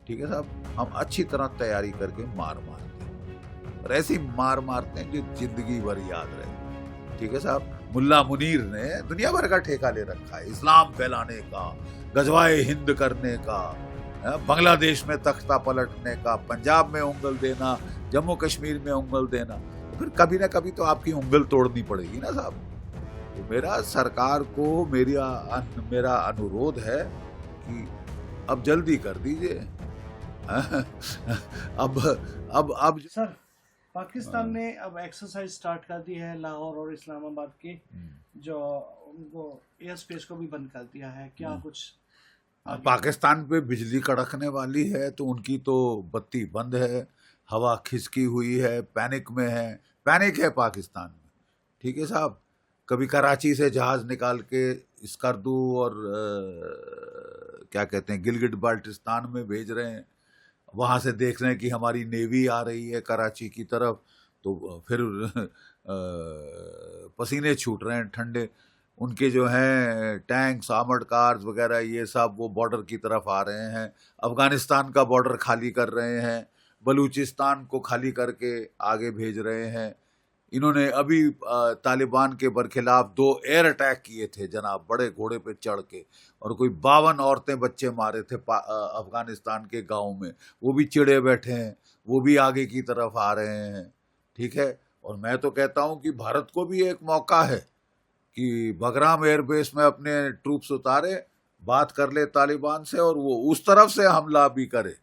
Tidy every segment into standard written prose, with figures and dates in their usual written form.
ठीक है साहब, हम अच्छी तरह तैयारी करके मार मारते हैं, और ऐसी मार मारते हैं जो जिंदगी भर याद रहे। ठीक है साहब, मुल्ला मुनीर ने दुनिया भर का ठेका ले रखा है, इस्लाम फैलाने का, गजवाए हिंद करने का, बांग्लादेश में तख्ता पलटने का, पंजाब में उंगल देना, जम्मू कश्मीर में उंगल देना। तो फिर कभी ना कभी तो आपकी उंगल तोड़नी पड़ेगी ना साहब। तो मेरा सरकार को मेरा अनुरोध है कि अब जल्दी कर दीजिए। अब सर, पाकिस्तान ने अब एक्सरसाइज स्टार्ट कर दी है लाहौर और इस्लामाबाद के, जो उनको एयर स्पेस को भी बंद कर दिया है। क्या कुछ पाकिस्तान पे बिजली कड़कने वाली है तो उनकी तो बत्ती बंद है, हवा खिसकी हुई है, पैनिक में है, पैनिक है पाकिस्तान में। ठीक है साहब, कभी कराची से जहाज निकाल के स्कर्दू और क्या कहते हैं गिलगिट बाल्टिस्तान में भेज रहे हैं, वहाँ से देख रहे हैं कि हमारी नेवी आ रही है कराची की तरफ, तो फिर पसीने छूट रहे हैं ठंडे। उनके जो हैं टैंक्स, आर्मर्ड कार्स वगैरह ये सब वो बॉर्डर की तरफ आ रहे हैं, अफगानिस्तान का बॉर्डर खाली कर रहे हैं, बलूचिस्तान को खाली करके आगे भेज रहे हैं। इन्होंने अभी तालिबान के बरखिलाफ 2 एयर अटैक किए थे जनाब, बड़े घोड़े पे चढ़ के, और कोई 52 औरतें बच्चे मारे थे अफगानिस्तान के गाँव में। वो भी चिड़े बैठे हैं, वो भी आगे की तरफ आ रहे हैं। ठीक है, और मैं तो कहता हूं कि भारत को भी एक मौका है कि बगराम एयरबेस में अपने ट्रूप्स उतारे, बात कर ले तालिबान से, और वो उस तरफ से हमला भी करे।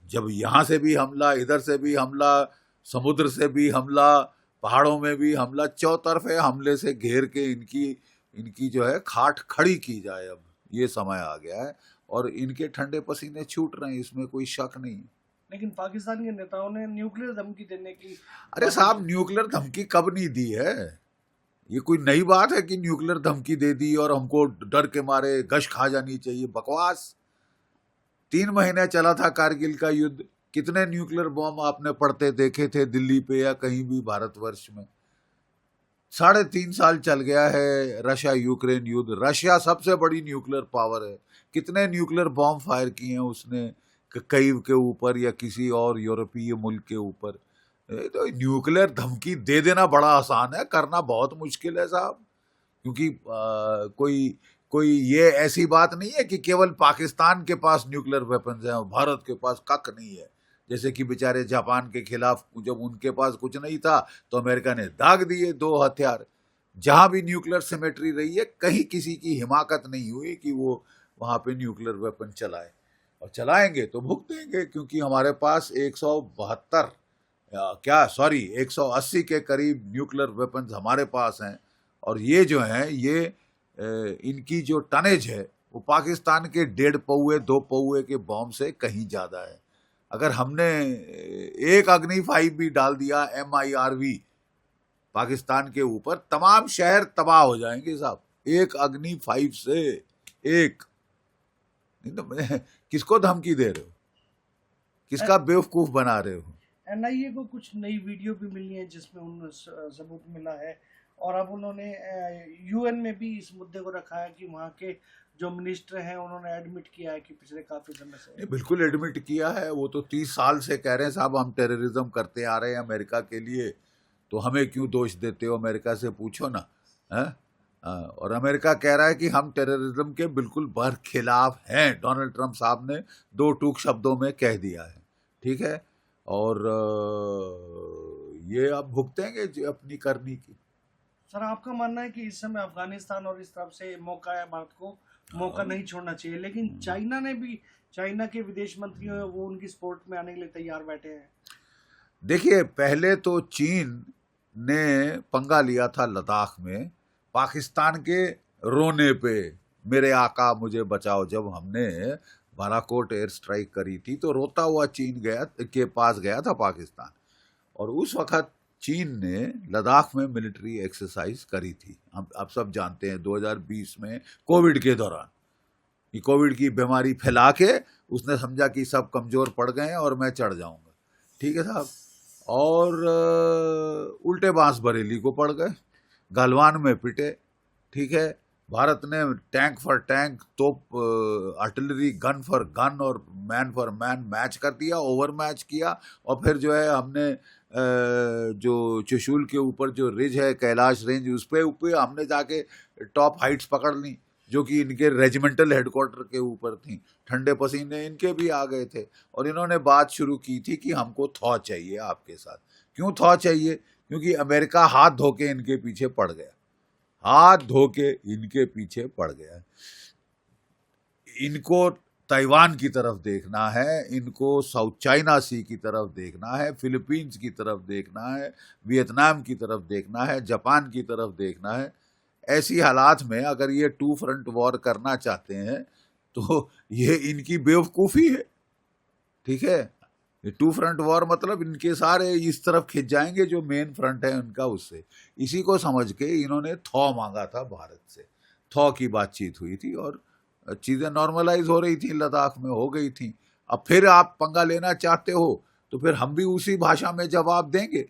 जब यहाँ से भी हमला, इधर से भी हमला, समुद्र से भी हमला, पहाड़ों में भी हमला, चौतरफे हमले से घेर के इनकी जो है खाट खड़ी की जाए। अब ये समय आ गया है और इनके ठंडे पसीने छूट रहे हैं, इसमें कोई शक नहीं। लेकिन पाकिस्तान के नेताओं ने न्यूक्लियर धमकी देने की, अरे साहब, न्यूक्लियर धमकी कब नहीं दी है? ये कोई नई बात है कि न्यूक्लियर धमकी दे दी और हमको डर के मारे गश खा जानी चाहिए? बकवास। 3 महीने चला था कारगिल का युद्ध, कितने न्यूक्लियर बॉम्ब आपने पड़ते देखे थे दिल्ली पे या कहीं भी भारतवर्ष में? 3.5 साल चल गया है रशिया यूक्रेन युद्ध। रशिया सबसे बड़ी न्यूक्लियर पावर है, कितने न्यूक्लियर बॉम्ब फायर किए हैं उसने कीव के ऊपर या किसी और यूरोपीय मुल्क के ऊपर। तो न्यूक्लियर धमकी दे देना बड़ा आसान है, करना बहुत मुश्किल है साहब। क्योंकि कोई ये ऐसी बात नहीं है कि केवल पाकिस्तान के पास न्यूक्लियर वेपन्स हैं और भारत के पास कख नहीं है। जैसे कि बेचारे जापान के खिलाफ जब उनके पास कुछ नहीं था तो अमेरिका ने दाग दिए 2 हथियार। जहां भी न्यूक्लियर सिमेट्री रही है, कहीं किसी की हिमाकत नहीं हुई कि वो वहां पे न्यूक्लियर वेपन चलाए, और चलाएंगे तो भुगतेंगे, क्योंकि हमारे पास 180 के करीब न्यूक्लियर वेपन्स हमारे पास हैं। और ये जो हैं, ये इनकी जो टनेज है वो पाकिस्तान के 1.5 पौए 2 पौए के बॉम्ब से कहीं ज्यादा है। अगर हमने एक अग्नि 5 भी डाल दिया MIRV पाकिस्तान के ऊपर, तमाम शहर तबाह हो जाएंगे साहब, एक अग्नि 5 से। एक नहीं तो किसको धमकी दे रहे हो, किसका बेवकूफ बना रहे हो? NIA को कुछ नई वीडियो भी मिली है जिसमें उन सबूत मिला है, और अब उन्होंने UN में भी इस मुद्दे को रखा है कि वहाँ के जो मिनिस्टर हैं उन्होंने एडमिट किया है कि पिछले काफी समय से। बिल्कुल एडमिट किया है, वो तो 30 साल से कह रहे हैं साहब हम टेररिज्म करते आ रहे हैं अमेरिका के लिए, तो हमें क्यों दोष देते हो? अमेरिका से पूछो ना। है और अमेरिका कह रहा है कि हम टेररिज्म के बिल्कुल बरखिलाफ हैं। डोनाल्ड ट्रंप साहब ने 2 टूक शब्दों में कह दिया है। ठीक है, और ये अब भुगतेंगे अपनी करनी की। सर, आपका मानना है कि इस समय अफगानिस्तान और इस तरफ से मौका है, भारत को मौका नहीं छोड़ना चाहिए, लेकिन चाइना के विदेश मंत्री हैं, वो उनकी सपोर्ट में आने के लिए तैयार बैठे हैं। देखिए, पहले तो चीन ने पंगा लिया था लद्दाख में, पाकिस्तान के रोने पे, मेरे आका मुझे बचाओ। जब हमने बालाकोट एयर स्ट्राइक करी थी तो रोता हुआ चीन के पास गया था पाकिस्तान, और उस वक्त चीन ने लद्दाख में मिलिट्री एक्सरसाइज करी थी। आप सब जानते हैं 2020 में कोविड के दौरान, कि कोविड की बीमारी फैला के उसने समझा कि सब कमजोर पड़ गए हैं और मैं चढ़ जाऊंगा। ठीक है साहब, और उल्टे बांस बरेली को पड़ गए, गलवान में पिटे। ठीक है, भारत ने टैंक फॉर टैंक, तोप, आर्टिलरी, गन फॉर गन और मैन फॉर मैन मैच कर दिया, ओवर मैच किया। और फिर जो है हमने जो त्रिशूल के ऊपर जो रिज है, कैलाश रेंज, उस पे ऊपर हमने जाके टॉप हाइट्स पकड़ ली, जो कि इनके रेजिमेंटल हेडक्वार्टर के ऊपर थी। ठंडे पसीने इनके भी आ गए थे और इन्होंने बात शुरू की थी कि हमको थॉ चाहिए आपके साथ। क्यों थॉ चाहिए? क्योंकि अमेरिका हाथ धो के इनके पीछे पड़ गया, हाथ धो के इनके पीछे पड़ गया। इनको ताइवान की तरफ देखना है, इनको साउथ चाइना सी की तरफ देखना है, फिलीपींस की तरफ देखना है, वियतनाम की तरफ देखना है, जापान की तरफ देखना है। ऐसी हालात में अगर ये टू फ्रंट वॉर करना चाहते हैं तो ये इनकी बेवकूफ़ी है, ठीक है। ये टू फ्रंट वॉर मतलब इनके सारे इस तरफ खिंच जाएंगे जो मेन फ्रंट है उनका, उससे। इसी को समझ के इन्होंने थॉ मांगा था भारत से। थॉ की बातचीत हुई थी और चीज़ें नॉर्मलाइज हो रही थी, लद्दाख में हो गई थी। अब फिर आप पंगा लेना चाहते हो तो फिर हम भी उसी भाषा में जवाब देंगे।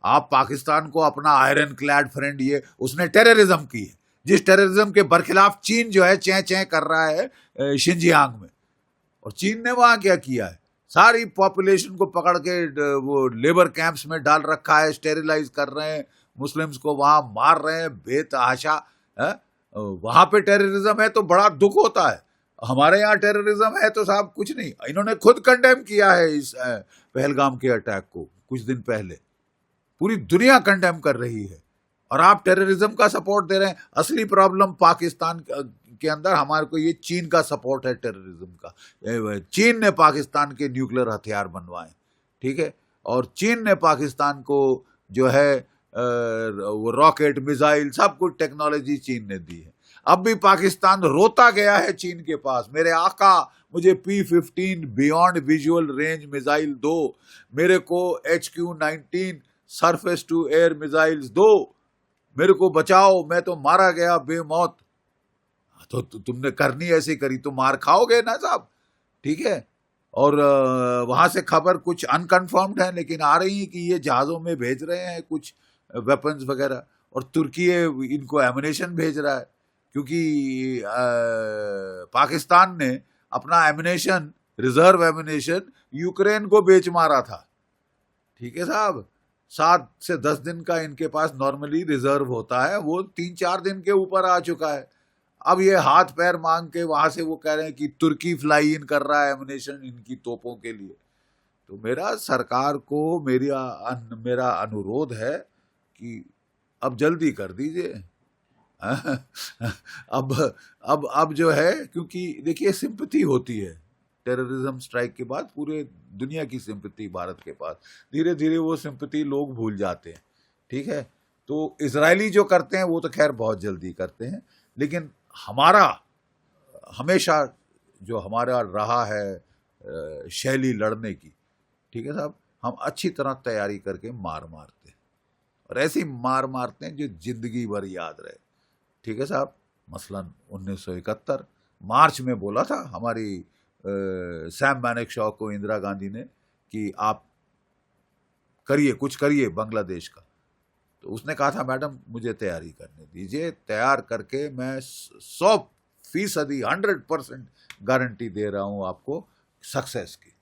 आप पाकिस्तान को अपना आयरन क्लैड फ्रेंड, ये उसने टेररिज्म की है, जिस टेररिज्म के बरखिलाफ चीन जो है चैं चैं कर रहा है शिंजियांग में। और चीन ने वहां क्या किया है? सारी पॉपुलेशन को पकड़ के वो लेबर कैंप्स में डाल रखा है, स्टेरिलाइज कर रहे हैं, मुस्लिम्स को वहां मार रहे हैं बेतहाशा। वहां पे टेररिज्म है तो बड़ा दुख होता है, हमारे यहाँ टेररिज्म है तो साहब कुछ नहीं। इन्होंने खुद कंडेम किया है इस पहलगाम के अटैक को कुछ दिन पहले, पूरी दुनिया कंडेम कर रही है और आप टेररिज्म का सपोर्ट दे रहे हैं। असली प्रॉब्लम पाकिस्तान के अंदर हमारे को ये चीन का सपोर्ट है टेररिज्म का। चीन ने पाकिस्तान के न्यूक्लियर हथियार बनवाए, ठीक है, और चीन ने पाकिस्तान को जो है वो रॉकेट, मिसाइल, सब कुछ टेक्नोलॉजी चीन ने दी है। अब भी पाकिस्तान रोता गया है चीन के पास, मेरे आका मुझे P-15 beyond visual range missile दो, मेरे को HQ-19 surface to air missiles दो, मेरे को बचाओ, मैं तो मारा गया बेमौत। तो तुमने करनी ऐसी करी तो मार खाओगे ना साहब, ठीक है। और वहां से खबर कुछ अनकन्फर्म्ड है लेकिन आ रही है कि ये जहाजों में भेज रहे हैं कुछ वेपन्स वगैरह, और तुर्की इनको एमुनेशन भेज रहा है, क्योंकि पाकिस्तान ने अपना एमुनेशन, रिजर्व एमुनेशन यूक्रेन को बेच मारा था, ठीक है साहब। 7 से 10 दिन का इनके पास नॉर्मली रिजर्व होता है, वो 3-4 दिन के ऊपर आ चुका है। अब ये हाथ पैर मांग के वहां से वो कह रहे हैं कि तुर्की फ्लाई इन कर रहा है एमुनेशन इनकी तोपों के लिए। तो मेरा सरकार को मेरा अनुरोध है कि अब जल्दी कर दीजिए। अब जो है, क्योंकि देखिए सिंपैथी होती है टेररिज्म स्ट्राइक के बाद, पूरे दुनिया की सिंपैथी भारत के पास, धीरे धीरे वो सिंपैथी लोग भूल जाते हैं, ठीक है। तो इजरायली जो करते हैं वो तो खैर बहुत जल्दी करते हैं, लेकिन हमारा हमेशा जो हमारा रहा है शैली लड़ने की, ठीक है साहब, हम अच्छी तरह तैयारी करके मार मारते हैं और ऐसी मार मारते हैं जो जिंदगी भर याद रहे, ठीक है साहब। मसलन 1971 मार्च में बोला था हमारी सैम मैनेकशॉ को इंदिरा गांधी ने कि आप करिए, कुछ करिए बांग्लादेश का। तो उसने कहा था मैडम मुझे तैयारी करने दीजिए, तैयार करके मैं 100% 100% गारंटी दे रहा हूं आपको सक्सेस की।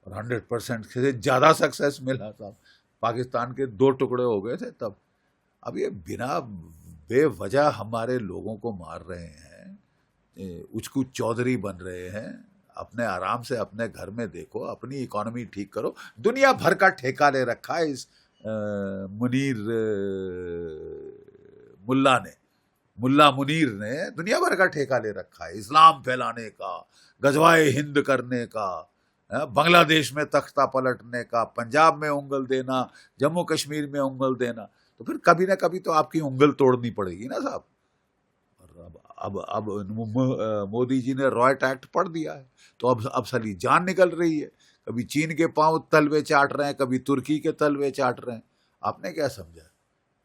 और 100% से ज़्यादा सक्सेस मिला साहब, पाकिस्तान के 2 टुकड़े हो गए थे तब। अब ये बिना बेवजह हमारे लोगों को मार रहे हैं, उचकू चौधरी बन रहे हैं। अपने आराम से अपने घर में देखो, अपनी इकोनॉमी ठीक करो। दुनिया भर का ठेका ले रखा है इस मुनीर मुल्ला मुनीर ने दुनिया भर का ठेका ले रखा है, इस्लाम फैलाने का, गजवाए हिंद करने का, बांग्लादेश में तख्ता पलटने का, पंजाब में उंगल देना, जम्मू कश्मीर में उंगल देना। तो फिर कभी ना कभी तो आपकी उंगल तोड़नी पड़ेगी ना साहब। अब मोदी जी ने रॉयट एक्ट पढ़ दिया है, तो अब साली जान निकल रही है। कभी चीन के पांव तलवे चाट रहे हैं, कभी तुर्की के तलवे चाट रहे हैं। आपने क्या समझा?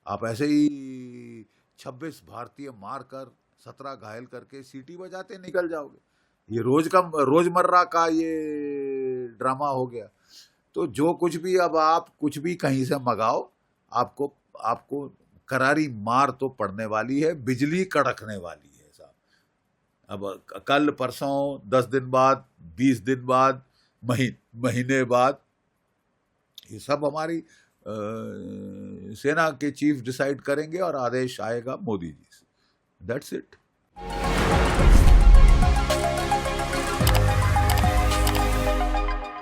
आप ऐसे ही 26 भारतीय मारकर 17 घायल करके सीटी बजाते निकल जाओगे। ये रोजमर्रा का ये ड्रामा हो गया। तो जो कुछ भी, अब आप कुछ भी कहीं से मंगाओ, आपको करारी मार तो पड़ने वाली है, बिजली कड़कने वाली है। अब कल परसों 10 दिन बाद, 20 दिन बाद, महीने बाद, ये सब हमारी सेना के चीफ डिसाइड करेंगे और आदेश आएगा मोदी जी से। That's it.